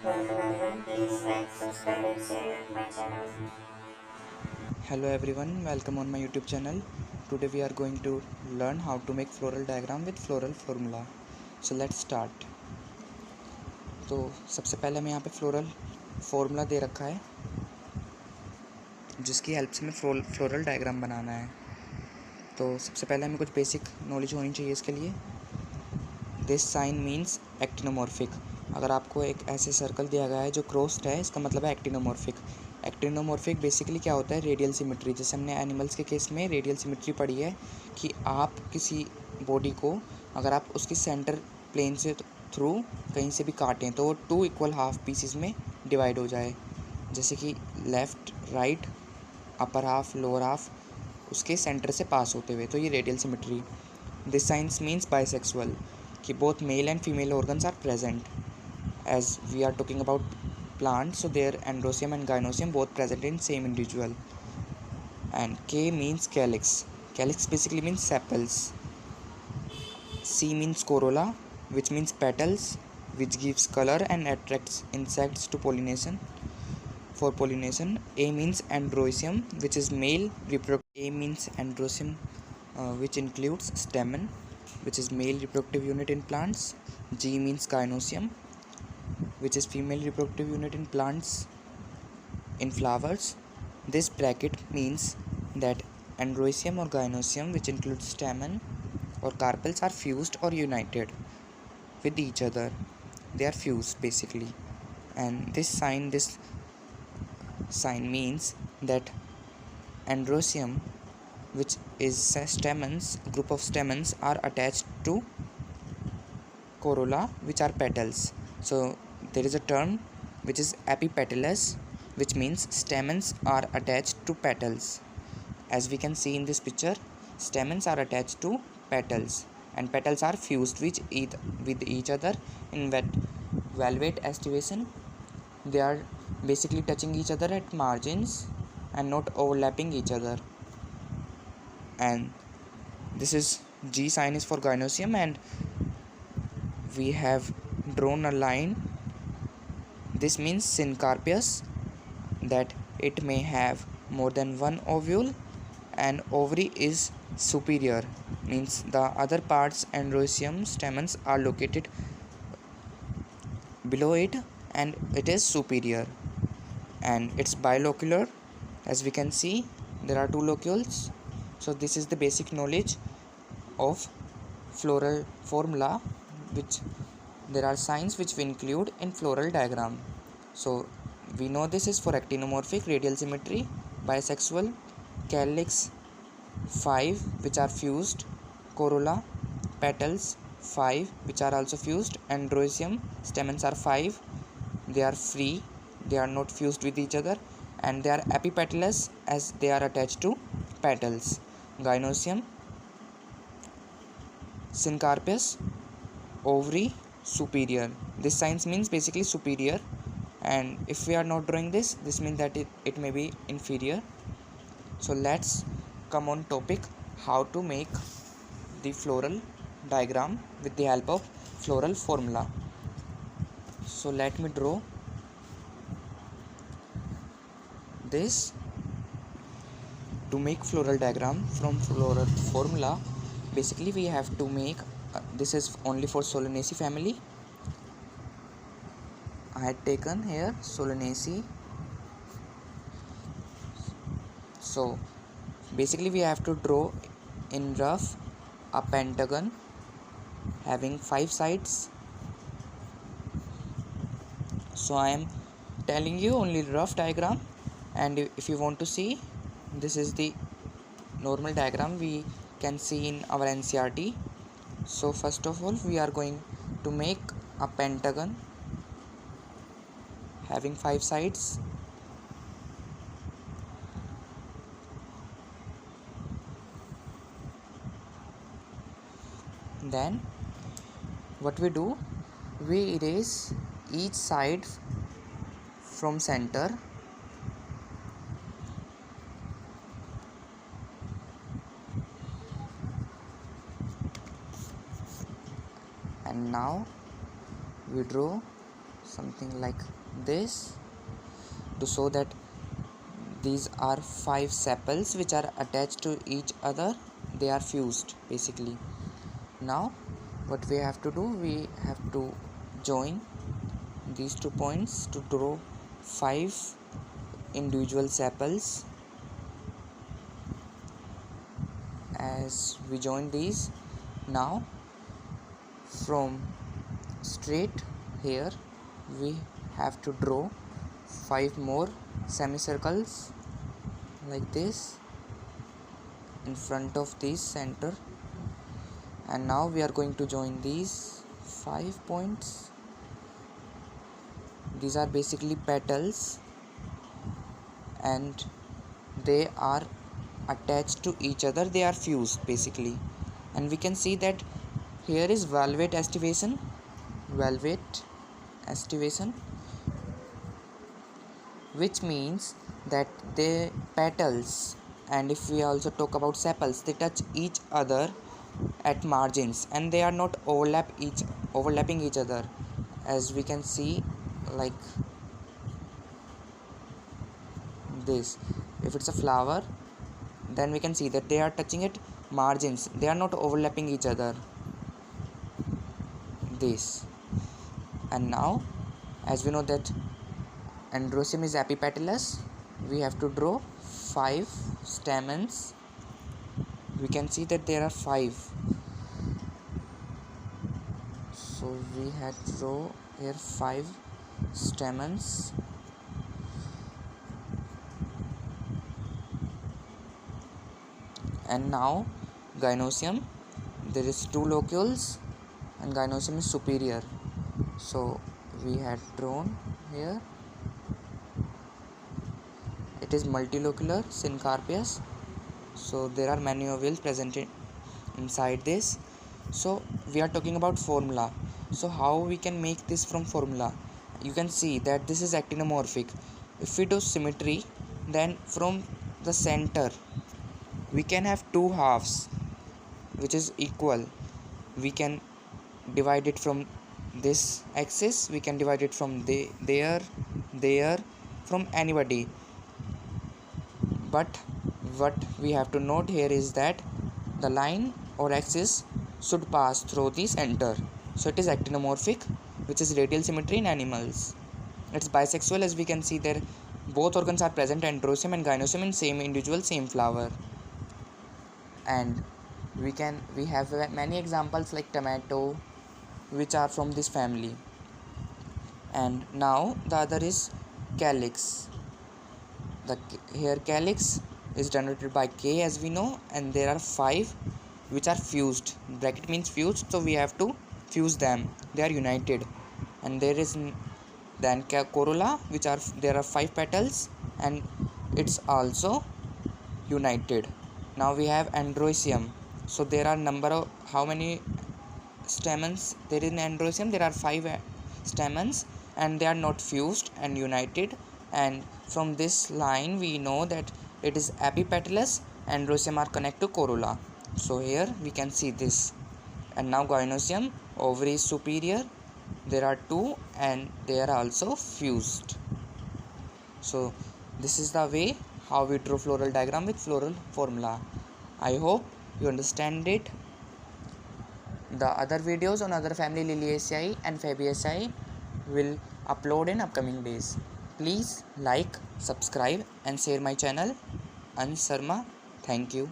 Hello everyone, please like, subscribe and share my channel. Hello everyone, welcome on my YouTube channel. Today we are going to learn how to make floral diagram with floral formula. So let's start. तो सबसे पहले हमें यहाँ पे floral formula दे रखा है जिसकी help से हमें फ्लोरल डायग्राम बनाना है। तो सबसे पहले हमें कुछ बेसिक नॉलेज होनी चाहिए इसके लिए। This sign means actinomorphic. अगर आपको एक ऐसे सर्कल दिया गया है जो क्रॉस्ड है, इसका मतलब है एक्टिनोमॉर्फिक। एक्टिनोमॉर्फिक बेसिकली क्या होता है? Radial symmetry. जैसे हमने एनिमल्स के केस में रेडियल सिमेट्री पढ़ी है कि आप किसी बॉडी को अगर आप उसकी सेंटर प्लेन से थ्रू कहीं से भी काटें तो वो 2 इक्वल हाफ पीसेस में डिवाइड हो जाए, जैसे कि left right, upper half lower half उसके सेंटर से पास होते हुए, तो ये radial symmetry. This science means bisexual, कि both male and female organs are present. As we are talking about plants, so their androsium and gynosium both present in same individual. And K means calyx. Calyx basically means sepals. C means corolla, which means petals, which gives color and attracts insects to pollination. For pollination, A means androsium, which is male reproductive. A means androsium, which includes stamen, which is male reproductive unit in plants. G means gynosium, which is female reproductive unit in plants in flowers. This bracket means that androsium or gynosium, which includes stamen or carpels, are fused or united with each other. They are fused basically. And this sign means that androsium, which is stamens, group of stamens, are attached to corolla, which are petals. So there is a term which is epipetalous, which means stamens are attached to petals. As we can see in this picture, stamens are attached to petals and petals are fused with each other in valvate aestivation. They are basically touching each other at margins and not overlapping each other. And this is G sign is for gynosium, and we have drawn a line. This means syncarpious, that it may have more than one ovule, and ovary is superior, means the other parts androsium stamens are located below it and it is superior. And it's bilocular, as we can see there are 2 locules. So this is the basic knowledge of floral formula, which there are signs which we include in floral diagram. So we know this is for actinomorphic, radial symmetry, bisexual, calyx 5 which are fused, corolla, petals 5 which are also fused, androsium stamens are 5, they are free, they are not fused with each other, and they are epipetalous as they are attached to petals. Gynosium, syncarpous, ovary, superior. This signs means basically superior, and if we are not drawing this means that it may be inferior. So let's come on topic how to make the floral diagram with the help of floral formula. So let me draw this. To make floral diagram from floral formula, basically we have to make this is only for Solanaceae family. I had taken here Solanaceae. So basically we have to draw in rough a pentagon having 5 sides. So I am telling you only rough diagram, and if you want to see, this is the normal diagram we can see in our NCERT. So first of all we are going to make a pentagon having 5 sides. Then what we do, we erase each side from center, and now we draw something like this to show that these are 5 sepals which are attached to each other. They are fused basically. Now what we have to do, we have to join these 2 points to draw 5 individual sepals. As we join these, now from straight here we have to draw 5 more semicircles like this in front of this center. And now we are going to join these 5 points. These are basically petals and they are attached to each other, they are fused basically. And we can see that here is valvate aestivation, which means that the petals, and if we also talk about sepals, they touch each other at margins and they are not overlapping each other. As we can see like this, if it's a flower, then we can see that they are touching at margins, they are not overlapping each other, this. And now as we know that androecium is epipetalous, we have to draw 5 stamens. We can see that there are 5, so we had to draw here 5 stamens. And now gynoecium, there is 2 locules and gynoecium is superior, so we had drawn here. It is multilocular syncarpious, so there are many ovules present inside this. So we are talking about formula. So how we can make this from formula? You can see that this is actinomorphic. If we do symmetry, then from the center we can have 2 halves which is equal. We can divide it from this axis, we can divide it from there, from anybody. But what we have to note here is that the line or axis should pass through the center. So it is actinomorphic, which is radial symmetry in animals. It's bisexual, as we can see there both organs are present, androecium and gynoecium, in same individual, same flower. And we have many examples like tomato, which are from this family. And now the other is calyx. Here calyx is denoted by K, as we know, and there are 5 which are fused. Bracket means fused, so we have to fuse them, they are united. And there is then corolla, there are 5 petals and it's also united. Now we have androecium, so there are number of how many stamens there in androecium? There are 5 stamens and they are not fused and united. And from this line we know that it is epipetalous, androecium are connected to corolla. So here we can see this. And now gynoecium, ovary is superior, there are 2 and they are also fused. So this is the way how we draw floral diagram with floral formula. I hope you understand it. The other videos on other family Liliaceae and Fabaceae will upload in upcoming days. Please like, subscribe and share my channel. Ansh Sharma. Thank you.